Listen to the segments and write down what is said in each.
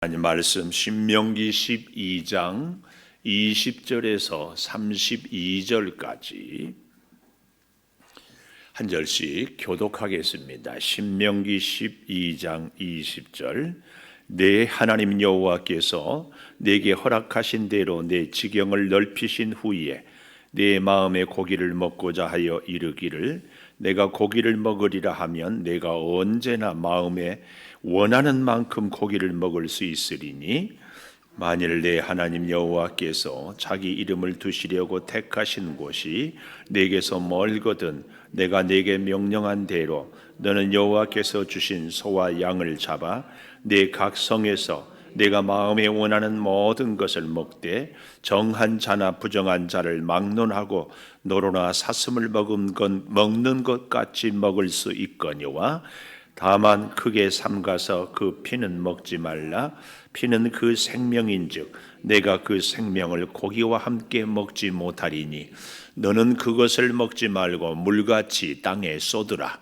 하나님 말씀 신명기 12장 20절에서 32절까지 한 절씩 교독하겠습니다. 신명기 12장 20절 내 하나님 여호와께서 내게 허락하신 대로 내 지경을 넓히신 후에 내 마음에 고기를 먹고자 하여 이르기를 내가 고기를 먹으리라 하면 내가 언제나 마음에 원하는 만큼 고기를 먹을 수 있으리니 만일 내 하나님 여호와께서 자기 이름을 두시려고 택하신 곳이 내게서 멀거든 내가 내게 명령한 대로 너는 여호와께서 주신 소와 양을 잡아 내 각 성에서 내가 마음에 원하는 모든 것을 먹되 정한 자나 부정한 자를 막론하고 노로나 사슴을 먹는 것 같이 먹을 수 있거니와 다만 크게 삼가서 그 피는 먹지 말라. 피는 그 생명인즉 내가 그 생명을 고기와 함께 먹지 못하리니 너는 그것을 먹지 말고 물같이 땅에 쏟으라.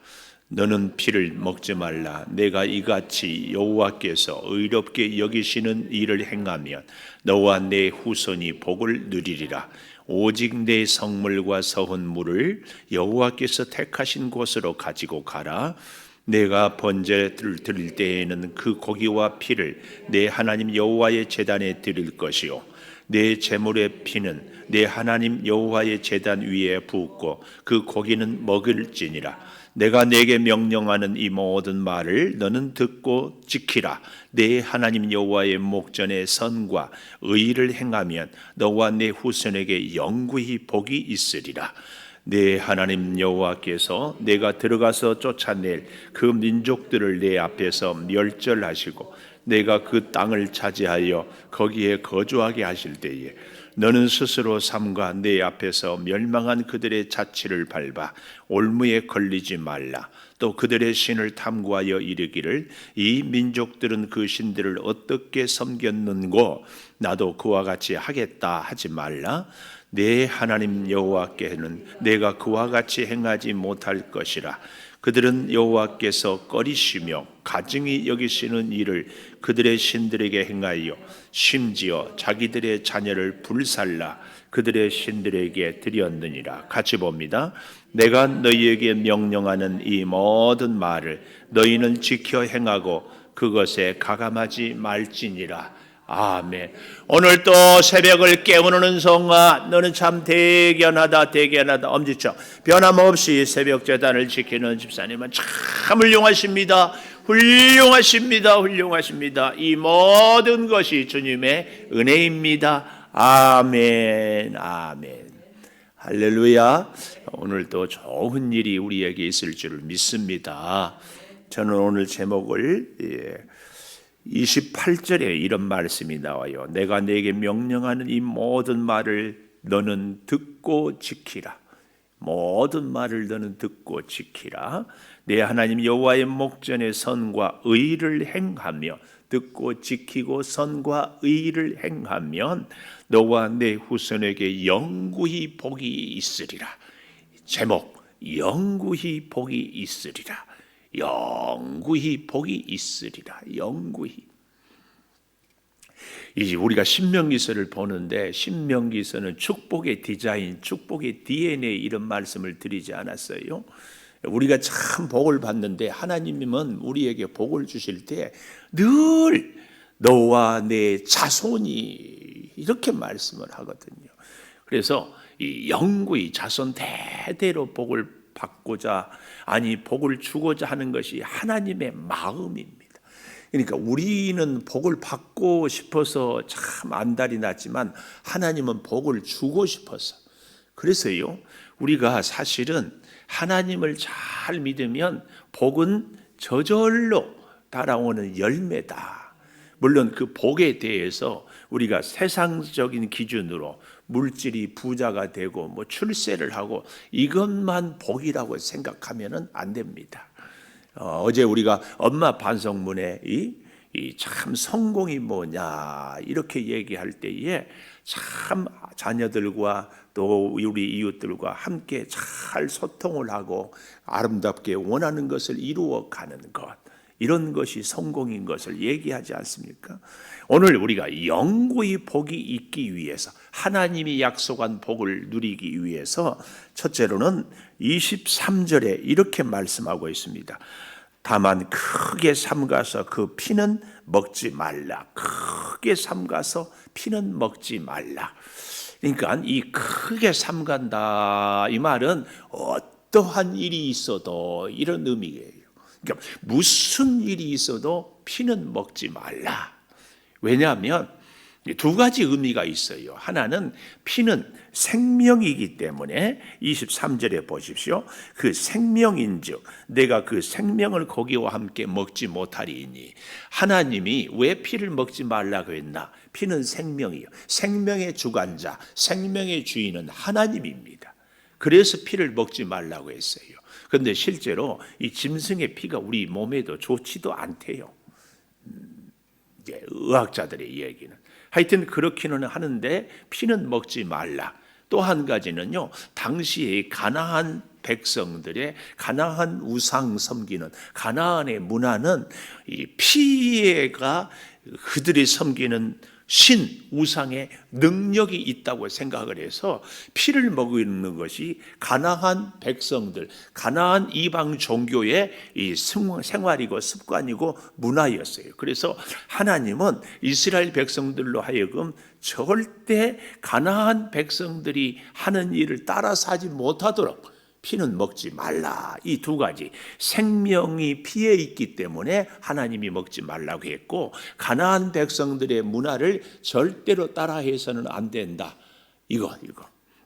너는 피를 먹지 말라. 내가 이같이 여호와께서 의롭게 여기시는 일을 행하면 너와 내 후손이 복을 누리리라. 오직 내 성물과 서은 물을 여호와께서 택하신 곳으로 가지고 가라. 내가 번제를 드릴 때에는 그 고기와 피를 내 하나님 여호와의 제단에 드릴 것이요 내 제물의 피는 내 하나님 여호와의 제단 위에 붓고 그 고기는 먹을지니라. 내가 내게 명령하는 이 모든 말을 너는 듣고 지키라. 내 하나님 여호와의 목전에 선과 의를 행하면 너와 내 후손에게 영구히 복이 있으리라. 내 하나님 여호와께서 내가 들어가서 쫓아낼 그 민족들을 내 앞에서 멸절하시고 내가 그 땅을 차지하여 거기에 거주하게 하실 때에 너는 스스로 삼가 내 앞에서 멸망한 그들의 자취를 밟아 올무에 걸리지 말라. 또 그들의 신을 탐구하여 이르기를 이 민족들은 그 신들을 어떻게 섬겼는고 나도 그와 같이 하겠다 하지 말라. 내 하나님 여호와께는 내가 그와 같이 행하지 못할 것이라. 그들은 여호와께서 꺼리시며 가증히 여기시는 일을 그들의 신들에게 행하여 심지어 자기들의 자녀를 불살라 그들의 신들에게 드렸느니라. 같이 봅니다. 내가 너희에게 명령하는 이 모든 말을 너희는 지켜 행하고 그것에 가감하지 말지니라. 아멘. 오늘 또 새벽을 깨우는 은성아, 너는 참 대견하다. 엄지척 변함없이 새벽 제단을 지키는 집사님은 참 훌륭하십니다. 이 모든 것이 주님의 은혜입니다. 아멘. 할렐루야. 오늘 또 좋은 일이 우리에게 있을 줄 믿습니다. 저는 오늘 제목을 28절에 이런 말씀이 나와요. 내가 내게 명령하는 이 모든 말을 너는 듣고 지키라. 모든 말을 너는 듣고 지키라. 내 하나님 여호와의 목전에 선과 의를 행하며 듣고 지키고 선과 의를 행하면 너와 내 후손에게 영구히 복이 있으리라. 제목 영구히 복이 있으리라. 영구히 복이 있으리라. 영구히. 이제 우리가 신명기서를 보는데 신명기서는 축복의 디자인, 축복의 DNA 이런 말씀을 드리지 않았어요. 우리가 참 복을 받는데 하나님은 우리에게 복을 주실 때 늘 너와 내 자손이 이렇게 말씀을 하거든요. 그래서 이 영구히 자손 대대로 복을 받고자 복을 주고자 하는 것이 하나님의 마음입니다. 그러니까 우리는 복을 받고 싶어서 참 안달이 났지만 하나님은 복을 주고 싶어서. 그래서요 우리가 사실은 하나님을 잘 믿으면 복은 저절로 따라오는 열매다. 물론 그 복에 대해서 우리가 세상적인 기준으로 물질이 부자가 되고 출세를 하고 이것만 복이라고 생각하면 안 됩니다. 어제 우리가 엄마 반성문에 이 참 성공이 뭐냐 이렇게 얘기할 때에 참 자녀들과 또 우리 이웃들과 함께 잘 소통을 하고 아름답게 원하는 것을 이루어가는 것, 이런 것이 성공인 것을 얘기하지 않습니까? 오늘 우리가 영구히 복이 있기 위해서, 하나님이 약속한 복을 누리기 위해서 첫째로는 23절에 이렇게 말씀하고 있습니다. 다만 크게 삼가서 그 피는 먹지 말라. 크게 삼가서 피는 먹지 말라. 그러니까 이 크게 삼간다, 이 말은 어떠한 일이 있어도 이런 의미예요. 그러니까 무슨 일이 있어도 피는 먹지 말라. 왜냐하면 두 가지 의미가 있어요. 하나는 피는 생명이기 때문에 23절에 보십시오. 그 생명인즉 내가 그 생명을 고기와 함께 먹지 못하리니. 하나님이 왜 피를 먹지 말라고 했나? 피는 생명이요. 생명의 주관자, 생명의 주인은 하나님입니다. 그래서 피를 먹지 말라고 했어요. 그런데 실제로 이 짐승의 피가 우리 몸에도 좋지도 않대요. 의학자들의 얘기는. 하여튼 그렇기는 하는데 피는 먹지 말라. 또 한 가지는요, 당시에 가나안 백성들의 가나안 우상 섬기는 가나안의 문화는 이 피해가 그들이 섬기는 신, 우상의 능력이 있다고 생각을 해서 피를 먹는 것이 가나안 백성들, 가나안 이방 종교의 이 생활이고 습관이고 문화였어요. 그래서 하나님은 이스라엘 백성들로 하여금 절대 가나안 백성들이 하는 일을 따라서 하지 못하도록 피는 먹지 말라. 이 두 가지, 생명이 피에 있기 때문에 하나님이 먹지 말라고 했고, 가나안 백성들의 문화를 절대로 따라해서는 안 된다. 이거.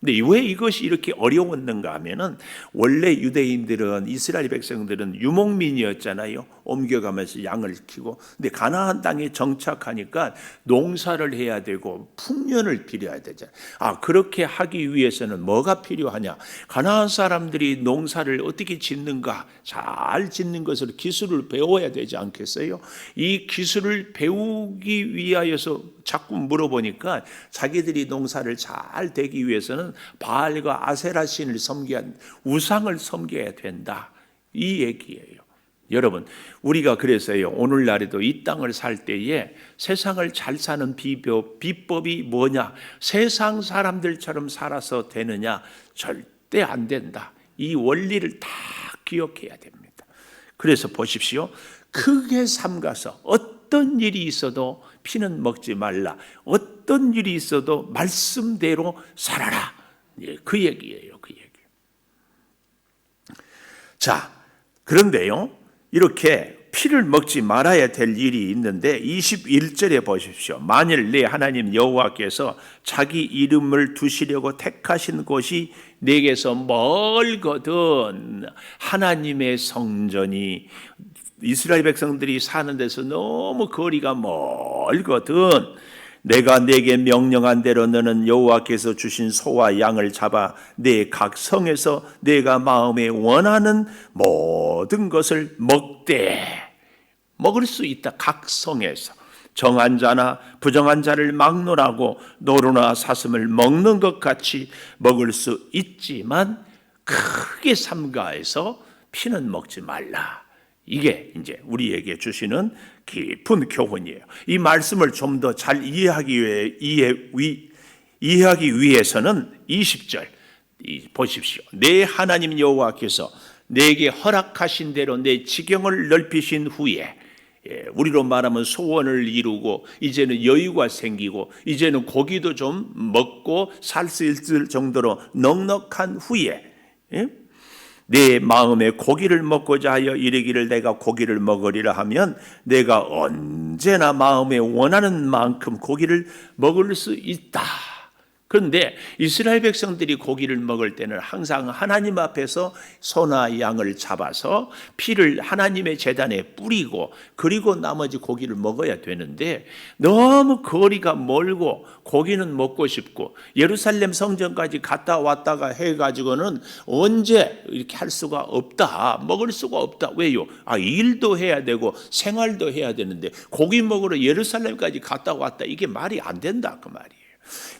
근데 왜 이것이 이렇게 어려웠는가 하면은, 원래 유대인들은, 이스라엘 백성들은 유목민이었잖아요. 옮겨가면서 양을 키고. 근데 가나안 땅에 정착하니까 농사를 해야 되고 풍년을 빌어야 되잖아요. 그렇게 하기 위해서는 뭐가 필요하냐? 가나안 사람들이 농사를 어떻게 짓는가, 잘 짓는 것을 기술을 배워야 되지 않겠어요? 이 기술을 배우기 위하여서 자꾸 물어보니까 자기들이 농사를 잘 되기 위해서는 바알과 아세라 신을 섬겨야, 우상을 섬겨야 된다, 이 얘기예요. 여러분, 우리가 그래서요, 오늘날에도 이 땅을 살 때에 세상을 잘 사는 비법이 뭐냐? 세상 사람들처럼 살아서 되느냐? 절대 안 된다. 이 원리를 다 기억해야 됩니다. 그래서 보십시오. 크게 삼가서 어떤 일이 있어도 피는 먹지 말라. 어떤 일이 있어도 말씀대로 살아라. 그 얘기예요. 그 얘기. 자, 그런데요, 이렇게 피를 먹지 말아야 될 일이 있는데 21절에 보십시오. 만일 내 하나님 여호와께서 자기 이름을 두시려고 택하신 곳이 내게서 멀거든, 하나님의 성전이 이스라엘 백성들이 사는 데서 너무 거리가 멀거든, 내가 내게 명령한 대로 너는 여호와께서 주신 소와 양을 잡아 내 각 성에서 내가 마음에 원하는 모든 것을 먹을 수 있다. 각 성에서 정한 자나 부정한 자를 막론하고 노루나 사슴을 먹는 것 같이 먹을 수 있지만 크게 삼가해서 피는 먹지 말라. 이게 이제 우리에게 주시는 깊은 교훈이에요. 이 말씀을 좀 더 잘 이해하기 위해서는 20절 보십시오. 내 하나님 여호와께서 내게 허락하신 대로 내 지경을 넓히신 후에, 우리로 말하면 소원을 이루고 이제는 여유가 생기고 이제는 고기도 좀 먹고 살 수 있을 정도로 넉넉한 후에, 내 마음에 고기를 먹고자 하여 이르기를 내가 고기를 먹으리라 하면 내가 언제나 마음에 원하는 만큼 고기를 먹을 수 있다. 그런데 이스라엘 백성들이 고기를 먹을 때는 항상 하나님 앞에서 소나 양을 잡아서 피를 하나님의 제단에 뿌리고 그리고 나머지 고기를 먹어야 되는데, 너무 거리가 멀고 고기는 먹고 싶고 예루살렘 성전까지 갔다 왔다가 해가지고는 언제 이렇게 할 수가 없다, 먹을 수가 없다. 왜요? 일도 해야 되고 생활도 해야 되는데 고기 먹으러 예루살렘까지 갔다 왔다, 이게 말이 안 된다, 그 말이에요.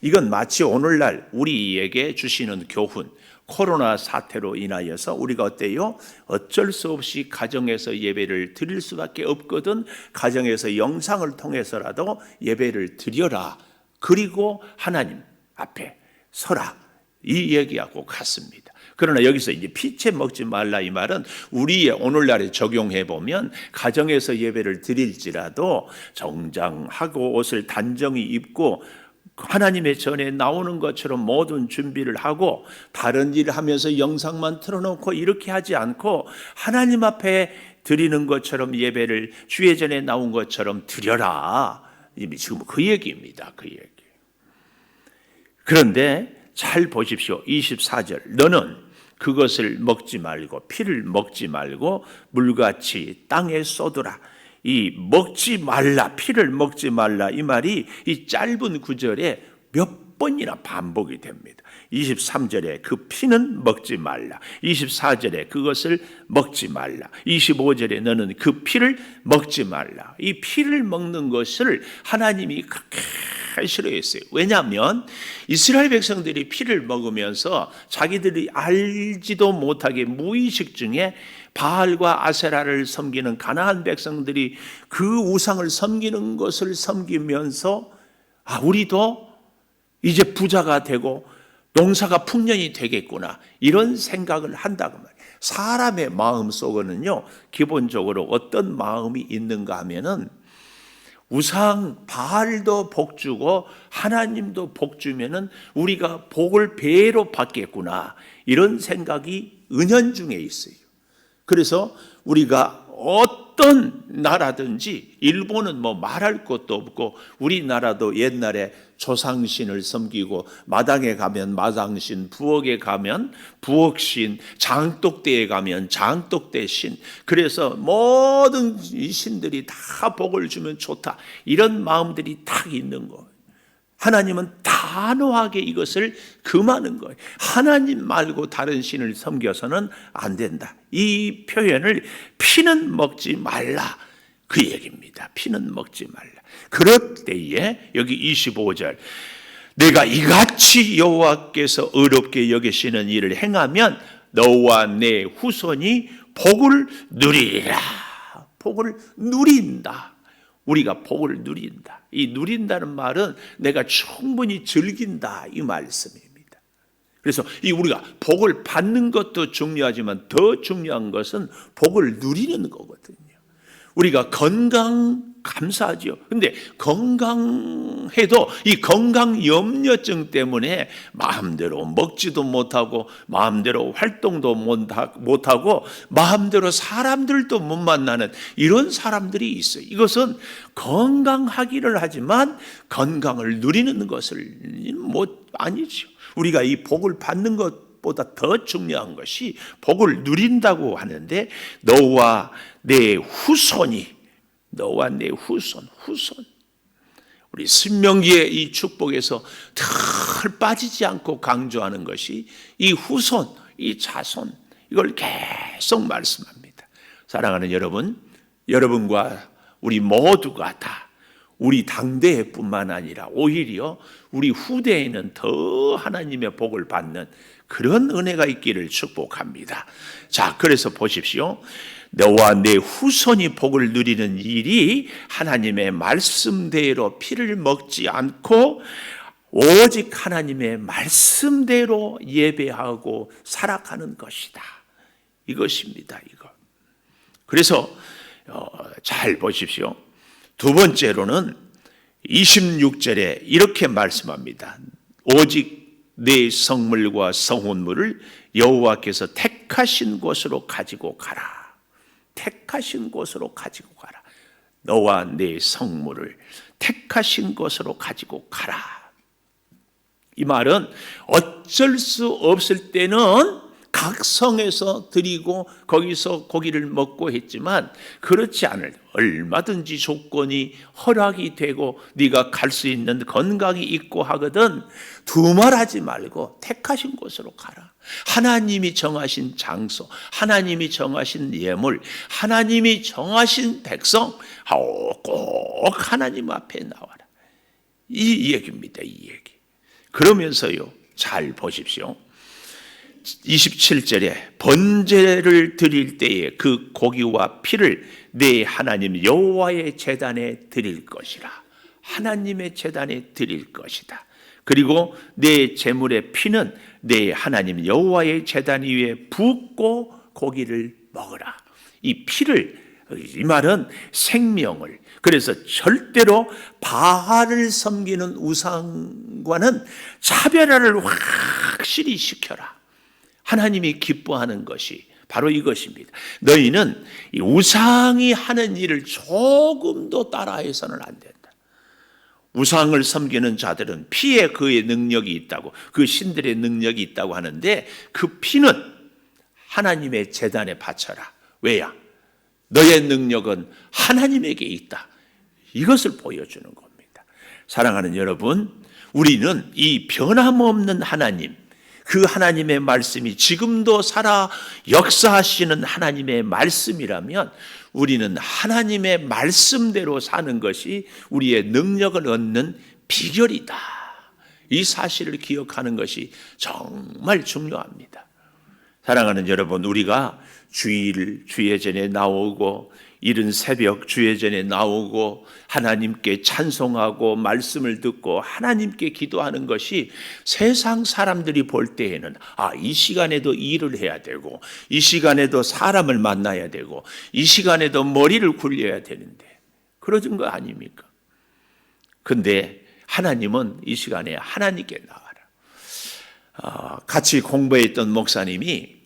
이건 마치 오늘날 우리에게 주시는 교훈, 코로나 사태로 인하여서 우리가 어때요? 어쩔 수 없이 가정에서 예배를 드릴 수밖에 없거든. 가정에서 영상을 통해서라도 예배를 드려라. 그리고 하나님 앞에 서라. 이 얘기하고 같습니다. 그러나 여기서 이제 피채 먹지 말라 이 말은 우리의 오늘날에 적용해 보면 가정에서 예배를 드릴지라도 정장하고 옷을 단정히 입고 하나님의 전에 나오는 것처럼 모든 준비를 하고 다른 일을 하면서 영상만 틀어놓고 이렇게 하지 않고 하나님 앞에 드리는 것처럼 예배를 주의 전에 나온 것처럼 드려라. 지금 그 얘기입니다. 그 얘기. 그런데 잘 보십시오. 24절. 너는 그것을 먹지 말고 피를 먹지 말고 물같이 땅에 쏟으라. 이 먹지 말라, 피를 먹지 말라 이 말이 이 짧은 구절에 몇 번이나 반복이 됩니다. 23절에 그 피는 먹지 말라. 24절에 그것을 먹지 말라. 25절에 너는 그 피를 먹지 말라. 이 피를 먹는 것을 하나님이 그렇게 싫어했어요. 왜냐하면 이스라엘 백성들이 피를 먹으면서 자기들이 알지도 못하게 무의식 중에 바알과 아세라를 섬기는 가나안 백성들이 그 우상을 섬기는 것을 섬기면서 우리도 이제 부자가 되고 농사가 풍년이 되겠구나 이런 생각을 한다고 말이에요. 사람의 마음 속에는요 기본적으로 어떤 마음이 있는가 하면은 우상 바알도 복 주고 하나님도 복 주면은 우리가 복을 배로 받겠구나 이런 생각이 은연중에 있어요. 그래서 우리가 어떤 나라든지 일본은 뭐 말할 것도 없고 우리나라도 옛날에 조상신을 섬기고 마당에 가면 마당신, 부엌에 가면 부엌신, 장독대에 가면 장독대신. 그래서 모든 이 신들이 다 복을 주면 좋다. 이런 마음들이 딱 있는 거예요. 하나님은 단호하게 이것을 금하는 거예요. 하나님 말고 다른 신을 섬겨서는 안 된다. 이 표현을 피는 먹지 말라. 그 얘기입니다. 피는 먹지 말라. 그럴 때에 여기 25절 내가 이같이 여호와께서 의롭게 여기시는 일을 행하면 너와 내 후손이 복을 누리리라. 복을 누린다. 우리가 복을 누린다. 이 누린다는 말은 내가 충분히 즐긴다 이 말씀입니다. 그래서 이 우리가 복을 받는 것도 중요하지만 더 중요한 것은 복을 누리는 거거든요. 우리가 건강 감사하죠. 근데 건강해도 이 건강 염려증 때문에 마음대로 먹지도 못하고 마음대로 활동도 못하고 마음대로 사람들도 못 만나는 이런 사람들이 있어요. 이것은 건강하기를 하지만 건강을 누리는 것을 아니죠. 우리가 이 복을 받는 것보다 더 중요한 것이 복을 누린다고 하는데 너와 내 후손이 너와 내 후손. 우리 신명기의 이 축복에서 늘 빠지지 않고 강조하는 것이 이 후손, 이 자손, 이걸 계속 말씀합니다. 사랑하는 여러분, 여러분과 우리 모두가 다 우리 당대뿐만 아니라 오히려 우리 후대에는 더 하나님의 복을 받는 그런 은혜가 있기를 축복합니다. 자, 그래서 보십시오. 너와 내 후손이 복을 누리는 일이 하나님의 말씀대로 피를 먹지 않고 오직 하나님의 말씀대로 예배하고 살아가는 것이다. 이것입니다. 이거. 그래서 잘 보십시오. 두 번째로는 26절에 이렇게 말씀합니다. 오직 내 성물과 성혼물을 여호와께서 택하신 곳으로 가지고 가라. 택하신 곳으로 가지고 가라. 너와 내 성물을 택하신 곳으로 가지고 가라. 이 말은 어쩔 수 없을 때는 각 성에서 드리고 거기서 고기를 먹고 했지만 그렇지 않을 얼마든지 조건이 허락이 되고 네가 갈 수 있는 건강이 있고 하거든 두말하지 말고 택하신 곳으로 가라. 하나님이 정하신 장소, 하나님이 정하신 예물, 하나님이 정하신 백성 꼭 하나님 앞에 나와라. 이 얘기입니다. 이 얘기. 그러면서요 잘 보십시오. 27절에 번제를 드릴 때에 그 고기와 피를 내 하나님 여호와의 제단에 드릴 것이라. 하나님의 제단에 드릴 것이다. 그리고 내 제물의 피는 내 하나님 여호와의 제단 위에 붓고 고기를 먹으라. 이 피를, 이 말은 생명을, 그래서 절대로 바알을 섬기는 우상과는 차별화를 확실히 시켜라. 하나님이 기뻐하는 것이 바로 이것입니다. 너희는 이 우상이 하는 일을 조금도 따라해서는 안 된다. 우상을 섬기는 자들은 피에 그의 능력이 있다고, 그 신들의 능력이 있다고 하는데 그 피는 하나님의 제단에 바쳐라. 왜야? 너의 능력은 하나님에게 있다. 이것을 보여주는 겁니다. 사랑하는 여러분, 우리는 이 변함없는 하나님, 그 하나님의 말씀이 지금도 살아 역사하시는 하나님의 말씀이라면 우리는 하나님의 말씀대로 사는 것이 우리의 능력을 얻는 비결이다. 이 사실을 기억하는 것이 정말 중요합니다. 사랑하는 여러분, 우리가 주일 주예전에 나오고 이른 새벽 주예전에 나오고 하나님께 찬송하고 말씀을 듣고 하나님께 기도하는 것이 세상 사람들이 볼 때에는 이 시간에도 일을 해야 되고 이 시간에도 사람을 만나야 되고 이 시간에도 머리를 굴려야 되는데 그러진 거 아닙니까? 근데 하나님은 이 시간에 하나님께 나와라. 같이 공부했던 목사님이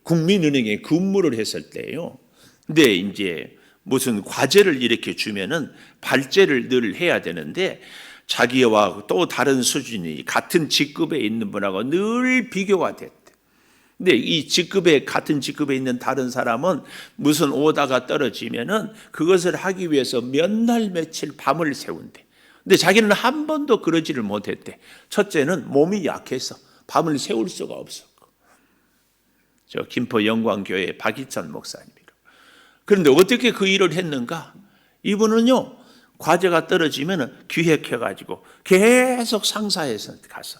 국민은행에 근무를 했을 때요. 근데 이제 무슨 과제를 이렇게 주면은 발제를 늘 해야 되는데 자기와 또 다른 수준이 같은 직급에 있는 분하고 늘 비교가 됐대. 근데 이 같은 직급에 있는 다른 사람은 무슨 오다가 떨어지면은 그것을 하기 위해서 몇 날 며칠 밤을 새운대. 근데 자기는 한 번도 그러지를 못했대. 첫째는 몸이 약해서 밤을 새울 수가 없었고. 저 김포 영광교회 박희찬 목사님. 그런데 어떻게 그 일을 했는가? 이분은요, 과제가 떨어지면 기획해가지고 계속 상사에서 가서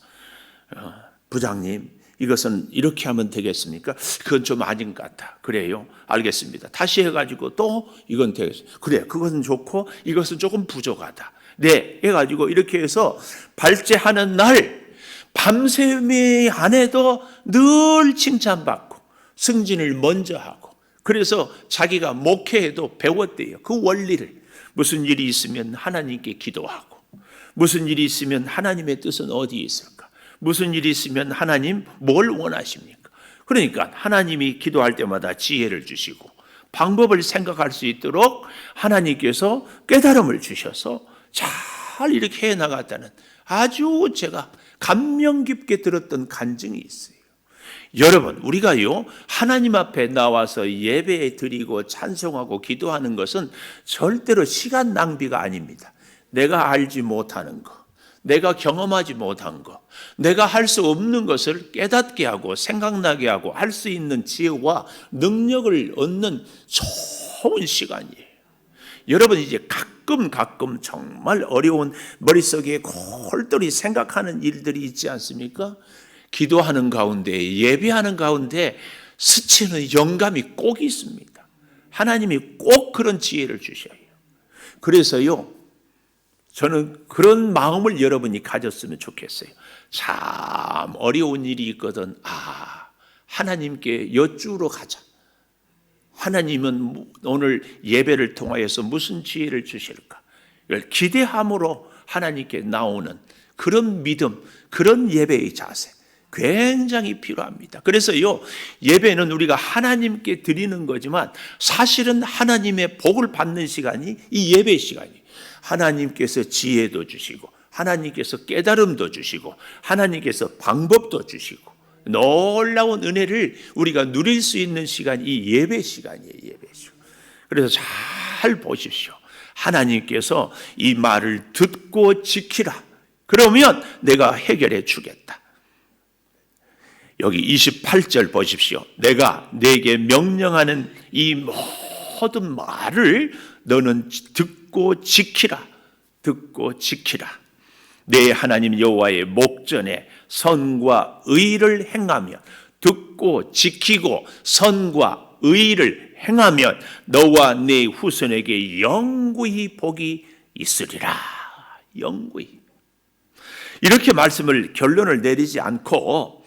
부장님, 이것은 이렇게 하면 되겠습니까? 그건 좀 아닌 것 같다. 그래요? 알겠습니다. 다시 해가지고 또 이건 되겠습니다. 그래, 그것은 좋고 이것은 조금 부족하다. 네, 해가지고 이렇게 해서 발제하는 날 밤샘이 안 해도 늘 칭찬받고 승진을 먼저 하고 그래서 자기가 목회에도 배웠대요. 그 원리를. 무슨 일이 있으면 하나님께 기도하고 무슨 일이 있으면 하나님의 뜻은 어디에 있을까? 무슨 일이 있으면 하나님 뭘 원하십니까? 그러니까 하나님이 기도할 때마다 지혜를 주시고 방법을 생각할 수 있도록 하나님께서 깨달음을 주셔서 잘 이렇게 해나갔다는 아주 제가 감명 깊게 들었던 간증이 있어요. 여러분, 우리가요, 하나님 앞에 나와서 예배 드리고 찬송하고 기도하는 것은 절대로 시간 낭비가 아닙니다. 내가 알지 못하는 것, 내가 경험하지 못한 것, 내가 할 수 없는 것을 깨닫게 하고 생각나게 하고 할 수 있는 지혜와 능력을 얻는 좋은 시간이에요. 여러분, 이제 가끔 정말 어려운 머릿속에 골똘히 생각하는 일들이 있지 않습니까? 기도하는 가운데 예배하는 가운데 스치는 영감이 꼭 있습니다. 하나님이 꼭 그런 지혜를 주셔요. 그래서요, 저는 그런 마음을 여러분이 가졌으면 좋겠어요. 참 어려운 일이 있거든. 하나님께 여쭈러 가자. 하나님은 오늘 예배를 통하여서 무슨 지혜를 주실까? 이걸 기대함으로 하나님께 나오는 그런 믿음, 그런 예배의 자세 굉장히 필요합니다. 그래서요, 예배는 우리가 하나님께 드리는 거지만 사실은 하나님의 복을 받는 시간이 이 예배 시간이에요. 하나님께서 지혜도 주시고 하나님께서 깨달음도 주시고 하나님께서 방법도 주시고 놀라운 은혜를 우리가 누릴 수 있는 시간이 이 예배 시간이에요. 예배 시간. 그래서 잘 보십시오. 하나님께서 이 말을 듣고 지키라. 그러면 내가 해결해 주겠다. 여기 28절 보십시오. 내가 내게 명령하는 이 모든 말을 너는 듣고 지키라. 듣고 지키라. 내 하나님 여호와의 목전에 선과 의를 행하며 듣고 지키고 선과 의를 행하면 너와 네 후손에게 영구히 복이 있으리라. 영구히. 이렇게 말씀을 결론을 내리지 않고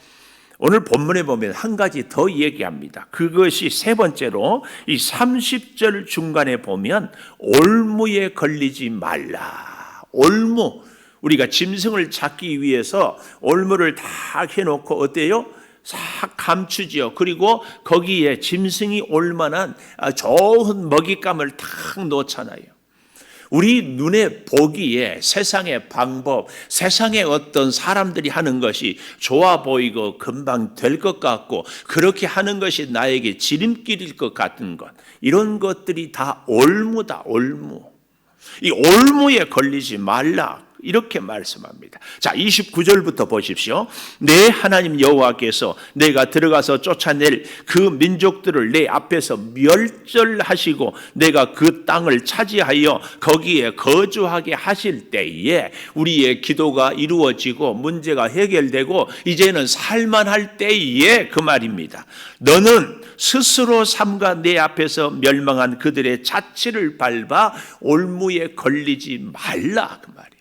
오늘 본문에 보면 한 가지 더 얘기합니다. 그것이 세 번째로 이 30절 중간에 보면 올무에 걸리지 말라. 올무. 우리가 짐승을 잡기 위해서 올무를 다 해놓고 어때요? 싹 감추지요. 그리고 거기에 짐승이 올 만한 좋은 먹잇감을 탁 놓잖아요. 우리 눈에 보기에 세상의 방법, 세상의 어떤 사람들이 하는 것이 좋아 보이고 금방 될 것 같고 그렇게 하는 것이 나에게 지름길일 것 같은 것, 이런 것들이 다 올무다. 올무. 이 올무에 걸리지 말라. 이렇게 말씀합니다. 자, 29절부터 보십시오. 내 하나님 여호와께서 내가 들어가서 쫓아낼 그 민족들을 내 앞에서 멸절하시고 내가 그 땅을 차지하여 거기에 거주하게 하실 때에 우리의 기도가 이루어지고 문제가 해결되고 이제는 살만할 때에 그 말입니다. 너는 스스로 삼가 내 앞에서 멸망한 그들의 자취를 밟아 올무에 걸리지 말라. 그 말이에요.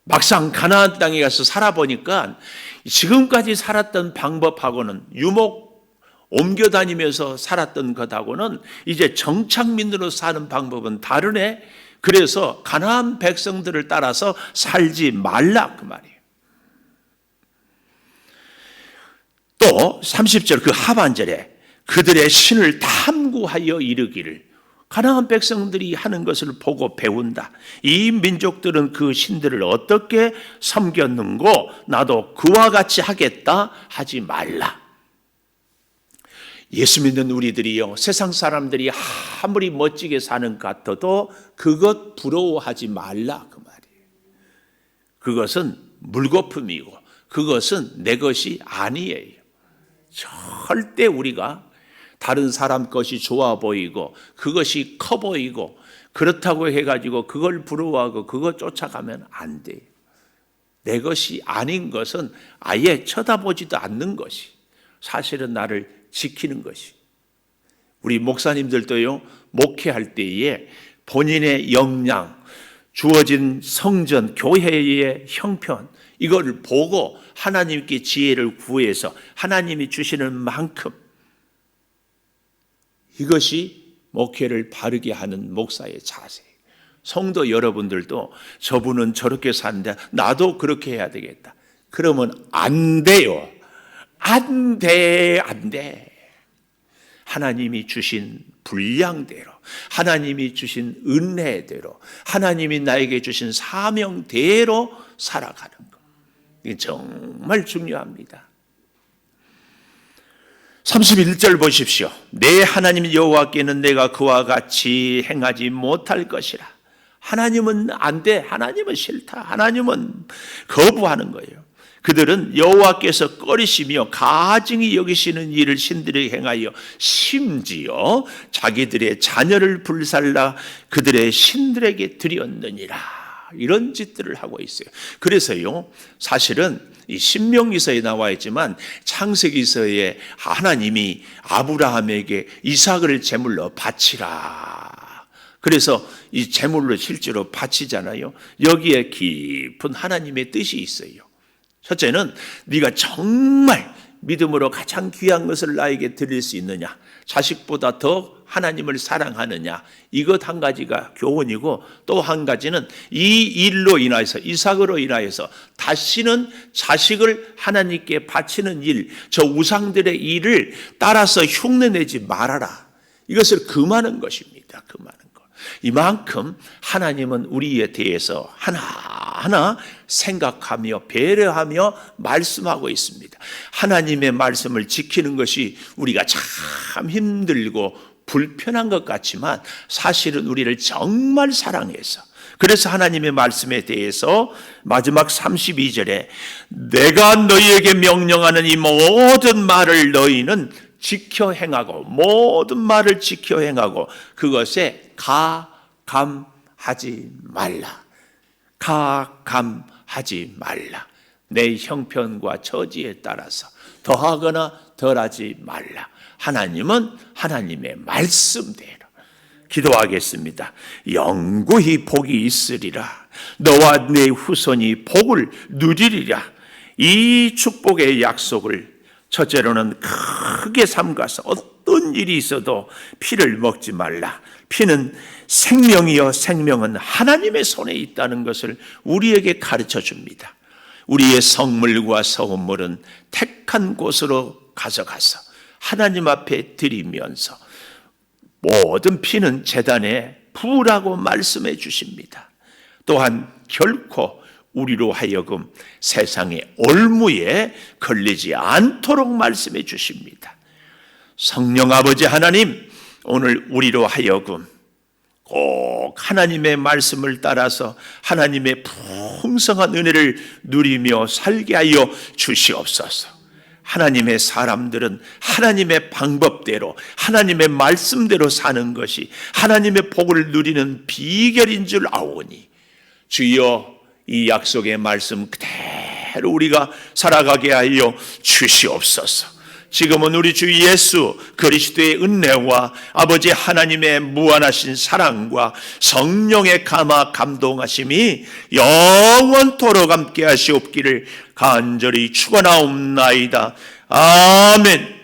막상 가나안 땅에 가서 살아보니까 지금까지 살았던 방법하고는 유목 옮겨 다니면서 살았던 것하고는 이제 정착민으로 사는 방법은 다르네. 그래서 가나안 백성들을 따라서 살지 말라. 그 말이에요. 또 30절 그 하반절에 그들의 신을 탐구하여 이르기를, 가나안 백성들이 하는 것을 보고 배운다. 이 민족들은 그 신들을 어떻게 섬겼는고 나도 그와 같이 하겠다 하지 말라. 예수 믿는 우리들이요, 세상 사람들이 아무리 멋지게 사는 것 같아도 그것 부러워하지 말라. 그 말이에요. 그것은 물거품이고 그것은 내 것이 아니에요. 절대 우리가 다른 사람 것이 좋아 보이고 그것이 커 보이고 그렇다고 해가지고 그걸 부러워하고 그거 쫓아가면 안 돼요. 내 것이 아닌 것은 아예 쳐다보지도 않는 것이 사실은 나를 지키는 것이. 우리 목사님들도요, 목회할 때에 본인의 역량, 주어진 성전, 교회의 형편, 이거를 보고 하나님께 지혜를 구해서 하나님이 주시는 만큼, 이것이 목회를 바르게 하는 목사의 자세예요. 성도 여러분들도 저분은 저렇게 사는데 나도 그렇게 해야 되겠다. 그러면 안 돼요. 안 돼. 안 돼. 하나님이 주신 분량대로, 하나님이 주신 은혜대로, 하나님이 나에게 주신 사명대로 살아가는 것. 이게 정말 중요합니다. 31절 보십시오. 내 하나님 여호와께는 내가 그와 같이 행하지 못할 것이라. 하나님은 안 돼. 하나님은 싫다. 하나님은 거부하는 거예요. 그들은 여호와께서 꺼리시며 가증히 여기시는 일을 신들에게 행하여 심지어 자기들의 자녀를 불살라 그들의 신들에게 드렸느니라. 이런 짓들을 하고 있어요. 그래서요, 사실은 이 신명기서에 나와 있지만 창세기서에 하나님이 아브라함에게 이삭을 제물로 바치라. 그래서 이 제물로 실제로 바치잖아요. 여기에 깊은 하나님의 뜻이 있어요. 첫째는 네가 정말 믿음으로 가장 귀한 것을 나에게 드릴 수 있느냐, 자식보다 더 하나님을 사랑하느냐, 이것 한 가지가 교훈이고, 또 한 가지는 이 일로 인하여서, 이삭으로 인하여서 다시는 자식을 하나님께 바치는 일, 저 우상들의 일을 따라서 흉내내지 말아라. 이것을 금하는 것입니다. 금하는 것. 이만큼 하나님은 우리에 대해서 하나하나 생각하며 배려하며 말씀하고 있습니다. 하나님의 말씀을 지키는 것이 우리가 참 힘들고 불편한 것 같지만 사실은 우리를 정말 사랑해서, 그래서 하나님의 말씀에 대해서 마지막 32절에 내가 너희에게 명령하는 이 모든 말을 너희는 지켜 행하고, 모든 말을 지켜 행하고 그것에 가감하지 말라. 가감하지 말라. 내 형편과 처지에 따라서 더하거나 덜하지 말라. 하나님은 하나님의 말씀대로. 기도하겠습니다. 영구히 복이 있으리라. 너와 내 후손이 복을 누리리라. 이 축복의 약속을 첫째로는 크게 삼가서 어떤 일이 있어도 피를 먹지 말라. 피는 생명이요 생명은 하나님의 손에 있다는 것을 우리에게 가르쳐 줍니다. 우리의 성물과 서원물은 택한 곳으로 가져가서 하나님 앞에 드리면서 모든 피는 제단에 부으라고 말씀해 주십니다. 또한 결코 우리로 하여금 세상의 올무에 걸리지 않도록 말씀해 주십니다. 성령 아버지 하나님, 오늘 우리로 하여금 꼭 하나님의 말씀을 따라서 하나님의 풍성한 은혜를 누리며 살게 하여 주시옵소서. 하나님의 사람들은 하나님의 방법대로 하나님의 말씀대로 사는 것이 하나님의 복을 누리는 비결인 줄 아오니 주여 이 약속의 말씀 그대로 우리가 살아가게 하여 주시옵소서. 지금은 우리 주 예수 그리스도의 은혜와 아버지 하나님의 무한하신 사랑과 성령의 감동하심이 영원토록 함께 하시옵기를 간절히 축원하옵나이다. 아멘.